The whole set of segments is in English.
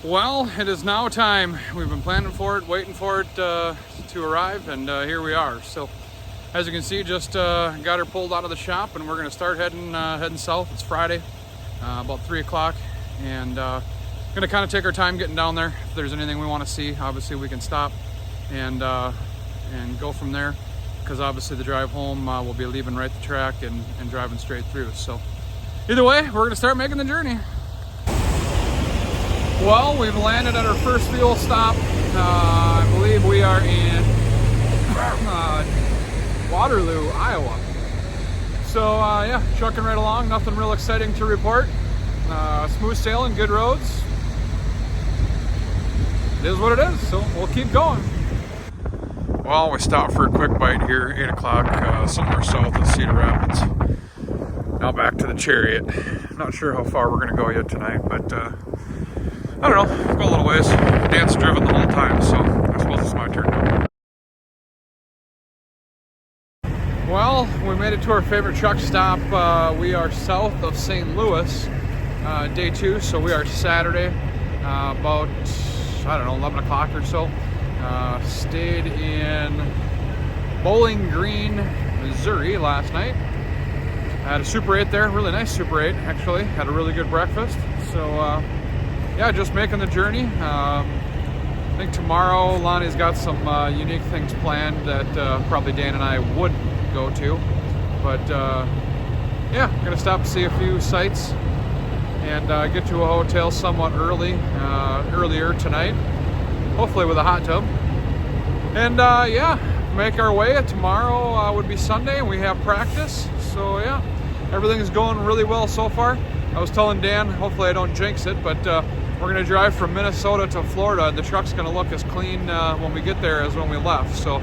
Well, it is now time. We've been planning for it, waiting for it to arrive, and here we are. So, as you can see, just got her pulled out of the shop, and we're going to start heading south. It's Friday, about 3 o'clock, and going to kind of take our time getting down there. If there's anything we want to see, obviously we can stop and go from there, because obviously the drive home we'll be leaving right the track and driving straight through. So, either way, we're going to start making the journey. Well, we've landed at our first fuel stop. I believe we are in Waterloo, Iowa. So yeah, trucking right along, nothing real exciting to report. Smooth sailing, good roads. It is what it is, so we'll keep going. Well, we stopped for a quick bite here, 8 o'clock, somewhere south of Cedar Rapids. Now back to the Chariot. Not sure how far we're going to go yet tonight, but I don't know, we'll go a little ways. Dan's driven the whole time, so I suppose it's my turn. Well, we made it to our favorite truck stop. We are south of St. Louis, day 2, so we are Saturday, about, I don't know, 11 o'clock or so. Stayed in Bowling Green, Missouri last night. I had a Super 8 there, really nice Super 8 actually. Had a really good breakfast, so yeah, just making the journey. I think tomorrow Lonnie's got some unique things planned that probably Dan and I would go to. But yeah, I'm gonna stop and see a few sights and get to a hotel somewhat earlier tonight, hopefully with a hot tub. And yeah, make our way. Tomorrow would be Sunday and we have practice. So yeah, everything is going really well so far. I was telling Dan, hopefully I don't jinx it, but we're going to drive from Minnesota to Florida, and the truck's going to look as clean when we get there as when we left. So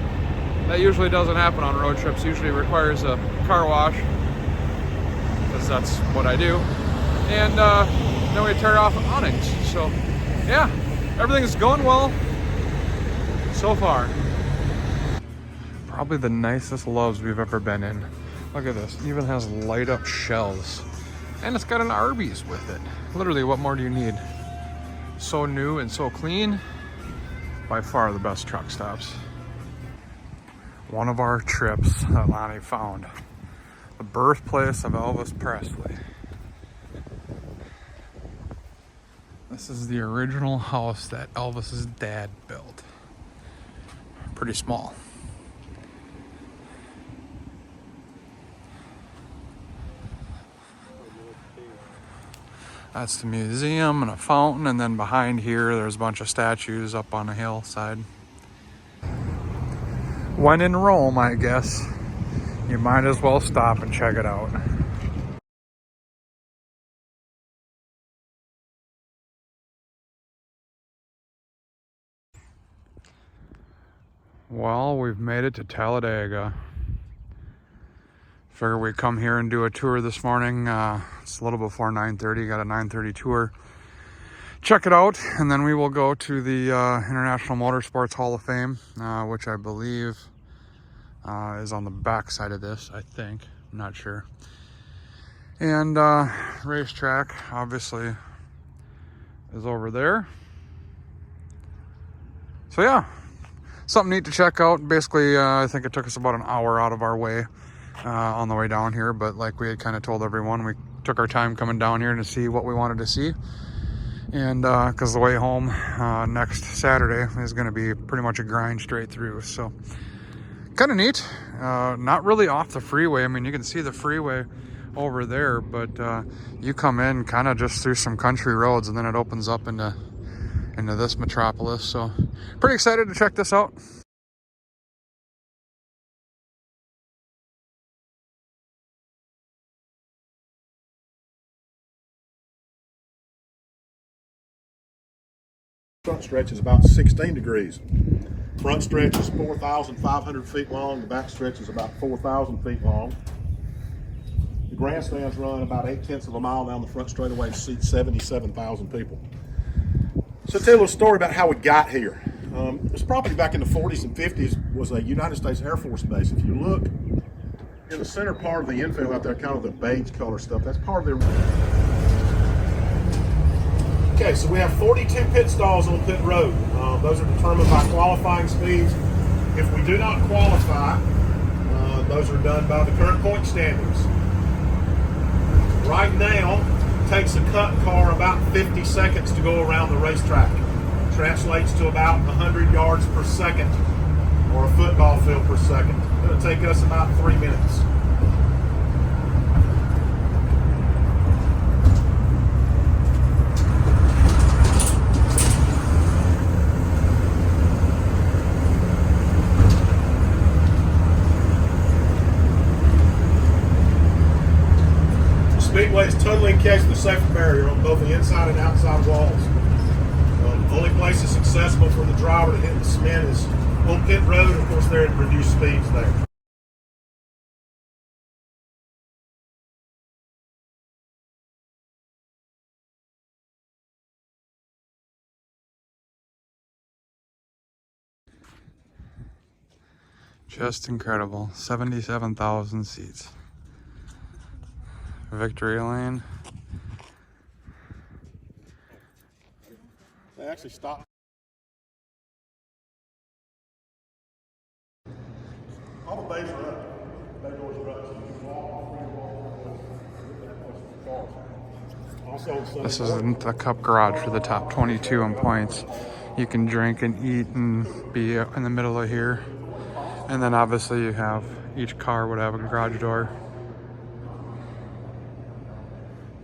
that usually doesn't happen on road trips. Usually it requires a car wash, because that's what I do. And then we tear off awnings. So yeah, everything's going well so far. Probably the nicest Loves we've ever been in. Look at this, it even has light up shelves. And it's got an Arby's with it. Literally, what more do you need? So new and so clean. By far the best truck stops. One of our trips that Lonnie found. The birthplace of Elvis Presley. This is the original house that Elvis's dad built. Pretty small. That's the museum and a fountain, and then behind here there's a bunch of statues up on a hillside. When in Rome, I guess, you might as well stop and check it out. Well, we've made it to Talladega. Figure we come here and do a tour this morning. It's a little before 9:30, got a 9:30 tour. Check it out, and then we will go to the International Motorsports Hall of Fame, which I believe is on the back side of this, I think. I'm not sure. And racetrack, obviously, is over there. So yeah, something neat to check out. Basically, I think it took us about an hour out of our way on the way down here, but like we had kind of told everyone, we took our time coming down here to see what we wanted to see. And because the way home next Saturday is going to be pretty much a grind straight through, so kind of neat. Not really off the freeway. I mean, you can see the freeway over there, but you come in kind of just through some country roads, and then it opens up into this metropolis. So pretty excited to check this out. Front stretch is about 16 degrees. Front stretch is 4,500 feet long. The back stretch is about 4,000 feet long. The grandstands run about 8/10 of a mile down the front straightaway to seat 77,000 people. So tell you a little story about how we got here. This property back in the 40s and 50s was a United States Air Force base. If you look in the center part of the infield out there, kind of the beige color stuff, that's part of their Okay, so we have 42 pit stalls on pit road. Those are determined by qualifying speeds. If we do not qualify, those are done by the current point standings. Right now, it takes a cut car about 50 seconds to go around the racetrack. Translates to about 100 yards per second, or a football field per second. It's going to take us about 3 minutes. Speedway is totally encased with a safety barrier on both the inside and outside walls. The only place it's accessible for the driver to hit the cement is on pit road. Of course, they're at reduced speeds there. Just incredible. 77,000 seats. Victory lane. They actually stopped. All the bays are up. Bay doors are up. So you can walk. Also, This is the Cup Garage for the top 22 in points. You can drink and eat and be in the middle of here. And then obviously you have, each car would have a garage door.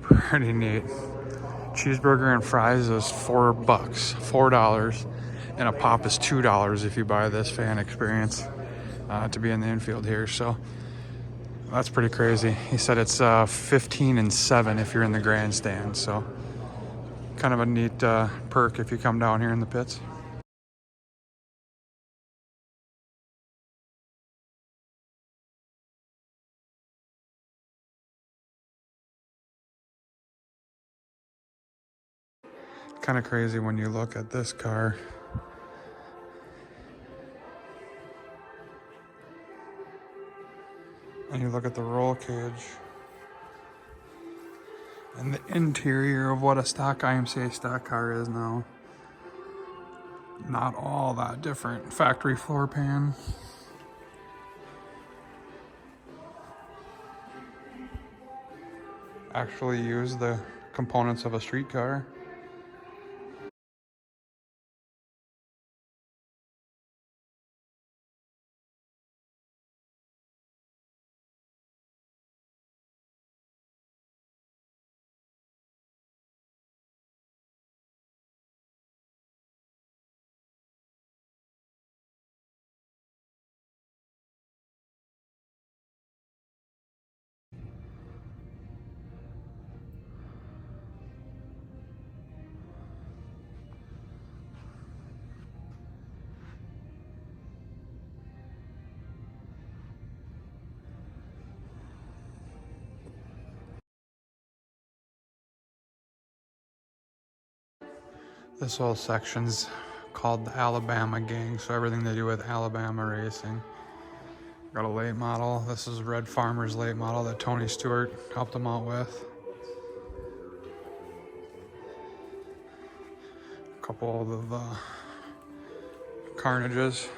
Pretty neat. Cheeseburger and fries is $4, $4, and a pop is $2 if you buy this fan experience to be in the infield here. So that's pretty crazy. He said it's 15 and 7 if you're in the grandstand. So kind of a neat perk if you come down here in the pits. Kind of crazy when you look at this car. And you look at the roll cage. And the interior of what a stock IMCA stock car is now. Not all that different. Factory floor pan. Actually use the components of a street car. This whole section's called the Alabama Gang, so everything they do with Alabama racing. Got a late model. This is Red Farmer's late model that Tony Stewart helped him out with. A couple of Carnages.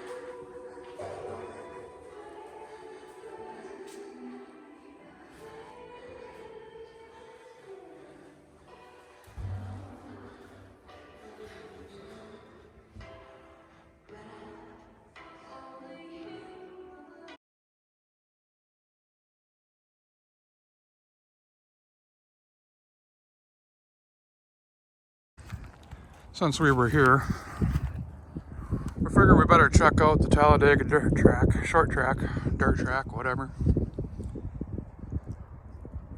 Since we were here, we figured we better check out the Talladega dirt track, short track, dirt track, whatever.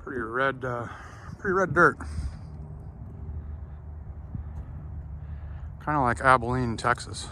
Pretty red dirt. Kind of like Abilene, Texas.